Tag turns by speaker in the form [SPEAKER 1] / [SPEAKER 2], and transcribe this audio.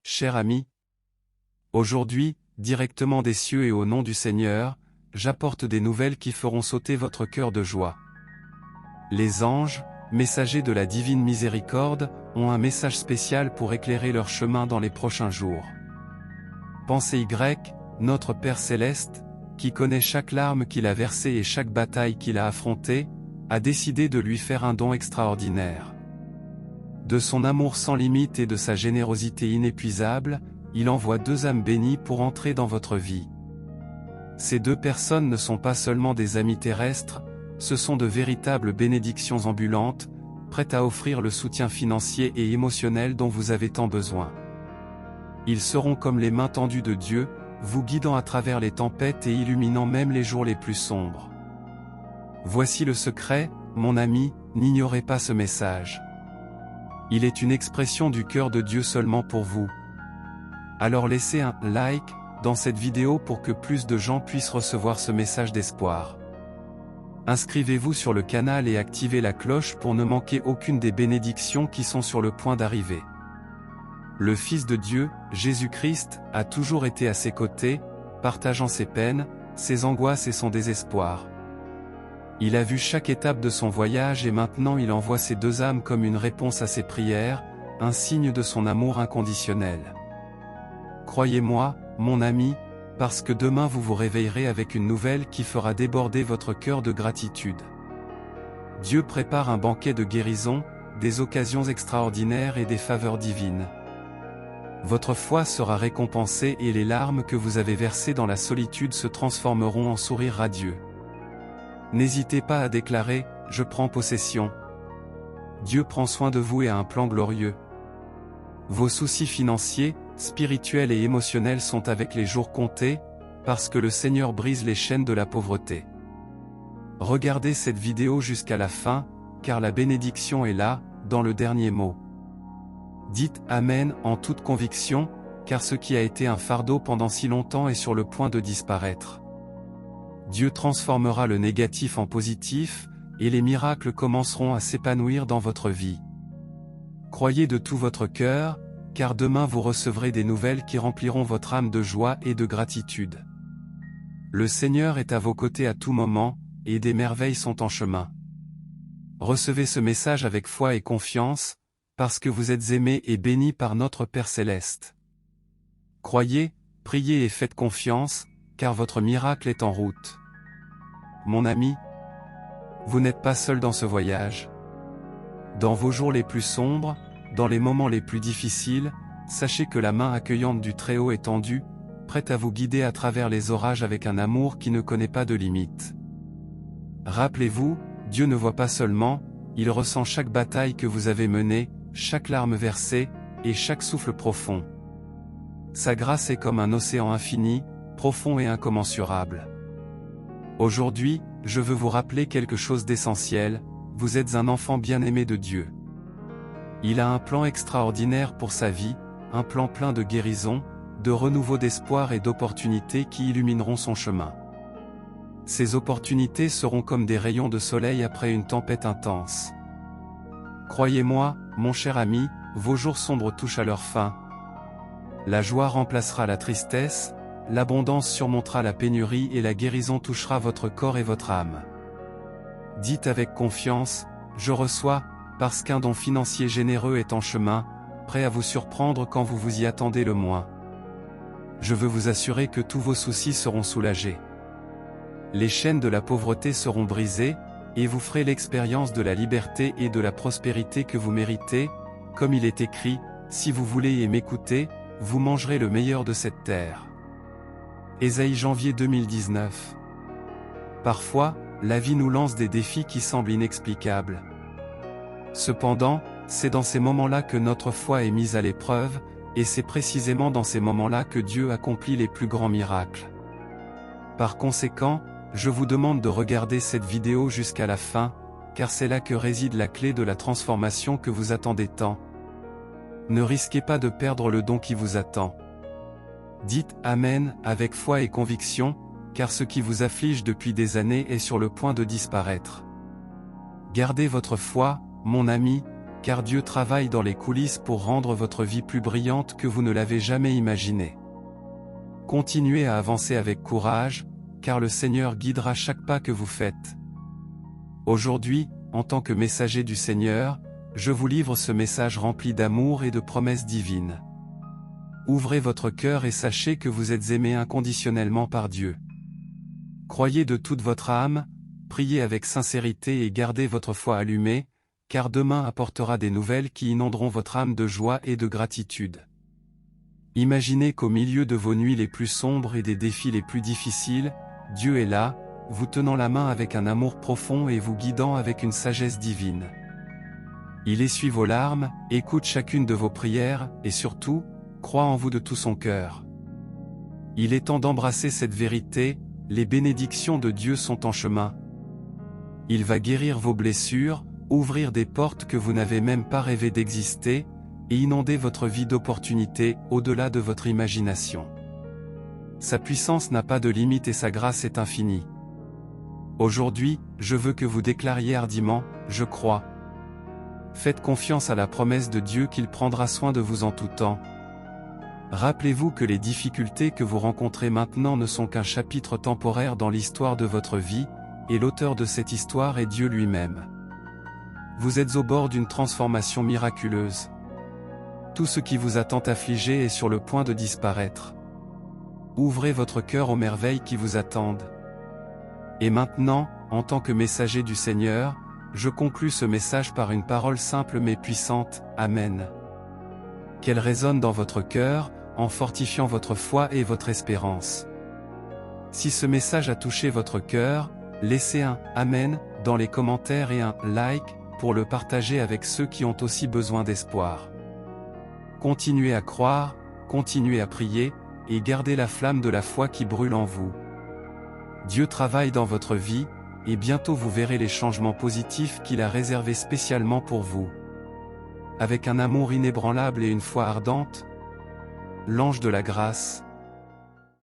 [SPEAKER 1] Cher ami, aujourd'hui, directement des cieux et au nom du Seigneur, j'apporte des nouvelles qui feront sauter votre cœur de joie. Les anges, messagers de la divine miséricorde, ont un message spécial pour éclairer leur chemin dans les prochains jours. Pensez Y, notre Père Céleste, qui connaît chaque larme qu'il a versée et chaque bataille qu'il a affrontée, a décidé de lui faire un don extraordinaire. De son amour sans limite et de sa générosité inépuisable, il envoie deux âmes bénies pour entrer dans votre vie. Ces deux personnes ne sont pas seulement des amis terrestres, ce sont de véritables bénédictions ambulantes, prêtes à offrir le soutien financier et émotionnel dont vous avez tant besoin. Ils seront comme les mains tendues de Dieu, vous guidant à travers les tempêtes et illuminant même les jours les plus sombres. Voici le secret, mon ami, n'ignorez pas ce message. Il est une expression du cœur de Dieu seulement pour vous. Alors laissez un « like » dans cette vidéo pour que plus de gens puissent recevoir ce message d'espoir. Inscrivez-vous sur le canal et activez la cloche pour ne manquer aucune des bénédictions qui sont sur le point d'arriver. Le Fils de Dieu, Jésus-Christ, a toujours été à ses côtés, partageant ses peines, ses angoisses et son désespoir. Il a vu chaque étape de son voyage et maintenant il envoie ces deux âmes comme une réponse à ses prières, un signe de son amour inconditionnel. Croyez-moi, mon ami, parce que demain vous vous réveillerez avec une nouvelle qui fera déborder votre cœur de gratitude. Dieu prépare un banquet de guérison, des occasions extraordinaires et des faveurs divines. Votre foi sera récompensée et les larmes que vous avez versées dans la solitude se transformeront en sourires radieux. N'hésitez pas à déclarer « Je prends possession ». Dieu prend soin de vous et a un plan glorieux. Vos soucis financiers, spirituels et émotionnels sont avec les jours comptés, parce que le Seigneur brise les chaînes de la pauvreté. Regardez cette vidéo jusqu'à la fin, car la bénédiction est là, dans le dernier mot. Dites « Amen » en toute conviction, car ce qui a été un fardeau pendant si longtemps est sur le point de disparaître. Dieu transformera le négatif en positif, et les miracles commenceront à s'épanouir dans votre vie. Croyez de tout votre cœur, car demain vous recevrez des nouvelles qui rempliront votre âme de joie et de gratitude. Le Seigneur est à vos côtés à tout moment, et des merveilles sont en chemin. Recevez ce message avec foi et confiance, parce que vous êtes aimés et bénis par notre Père Céleste. Croyez, priez et faites confiance, car votre miracle est en route. Mon ami, vous n'êtes pas seul dans ce voyage. Dans vos jours les plus sombres, dans les moments les plus difficiles, sachez que la main accueillante du Très-Haut est tendue, prête à vous guider à travers les orages avec un amour qui ne connaît pas de limites. Rappelez-vous, Dieu ne voit pas seulement, il ressent chaque bataille que vous avez menée, chaque larme versée, et chaque souffle profond. Sa grâce est comme un océan infini, profond et incommensurable. Aujourd'hui, je veux vous rappeler quelque chose d'essentiel, vous êtes un enfant bien-aimé de Dieu. Il a un plan extraordinaire pour sa vie, un plan plein de guérison, de renouveau d'espoir et d'opportunités qui illumineront son chemin. Ces opportunités seront comme des rayons de soleil après une tempête intense. Croyez-moi, mon cher ami, vos jours sombres touchent à leur fin. La joie remplacera la tristesse, l'abondance surmontera la pénurie et la guérison touchera votre corps et votre âme. Dites avec confiance, je reçois, parce qu'un don financier généreux est en chemin, prêt à vous surprendre quand vous vous y attendez le moins. Je veux vous assurer que tous vos soucis seront soulagés. Les chaînes de la pauvreté seront brisées, et vous ferez l'expérience de la liberté et de la prospérité que vous méritez, comme il est écrit, si vous voulez et m'écoutez, vous mangerez le meilleur de cette terre. Ésaïe janvier 2019. Parfois, la vie nous lance des défis qui semblent inexplicables. Cependant, c'est dans ces moments-là que notre foi est mise à l'épreuve, et c'est précisément dans ces moments-là que Dieu accomplit les plus grands miracles. Par conséquent, je vous demande de regarder cette vidéo jusqu'à la fin, car c'est là que réside la clé de la transformation que vous attendez tant. Ne risquez pas de perdre le don qui vous attend. Dites « Amen » avec foi et conviction, car ce qui vous afflige depuis des années est sur le point de disparaître. Gardez votre foi, mon ami, car Dieu travaille dans les coulisses pour rendre votre vie plus brillante que vous ne l'avez jamais imaginé. Continuez à avancer avec courage, car le Seigneur guidera chaque pas que vous faites. Aujourd'hui, en tant que messager du Seigneur, je vous livre ce message rempli d'amour et de promesses divines. Ouvrez votre cœur et sachez que vous êtes aimé inconditionnellement par Dieu. Croyez de toute votre âme, priez avec sincérité et gardez votre foi allumée, car demain apportera des nouvelles qui inonderont votre âme de joie et de gratitude. Imaginez qu'au milieu de vos nuits les plus sombres et des défis les plus difficiles, Dieu est là, vous tenant la main avec un amour profond et vous guidant avec une sagesse divine. Il essuie vos larmes, écoute chacune de vos prières, et surtout, croit en vous de tout son cœur. Il est temps d'embrasser cette vérité, les bénédictions de Dieu sont en chemin. Il va guérir vos blessures, ouvrir des portes que vous n'avez même pas rêvé d'exister, et inonder votre vie d'opportunités au-delà de votre imagination. Sa puissance n'a pas de limite et sa grâce est infinie. Aujourd'hui, je veux que vous déclariez hardiment, « Je crois ». Faites confiance à la promesse de Dieu qu'il prendra soin de vous en tout temps. Rappelez-vous que les difficultés que vous rencontrez maintenant ne sont qu'un chapitre temporaire dans l'histoire de votre vie, et l'auteur de cette histoire est Dieu lui-même. Vous êtes au bord d'une transformation miraculeuse. Tout ce qui vous a tant affligé est sur le point de disparaître. Ouvrez votre cœur aux merveilles qui vous attendent. Et maintenant, en tant que messager du Seigneur, je conclus ce message par une parole simple mais puissante, Amen. Qu'elle résonne dans votre cœur, en fortifiant votre foi et votre espérance. Si ce message a touché votre cœur, laissez un « Amen » dans les commentaires et un « like » pour le partager avec ceux qui ont aussi besoin d'espoir. Continuez à croire, continuez à prier, et gardez la flamme de la foi qui brûle en vous. Dieu travaille dans votre vie, et bientôt vous verrez les changements positifs qu'il a réservés spécialement pour vous. Avec un amour inébranlable et une foi ardente, l'ange de la grâce,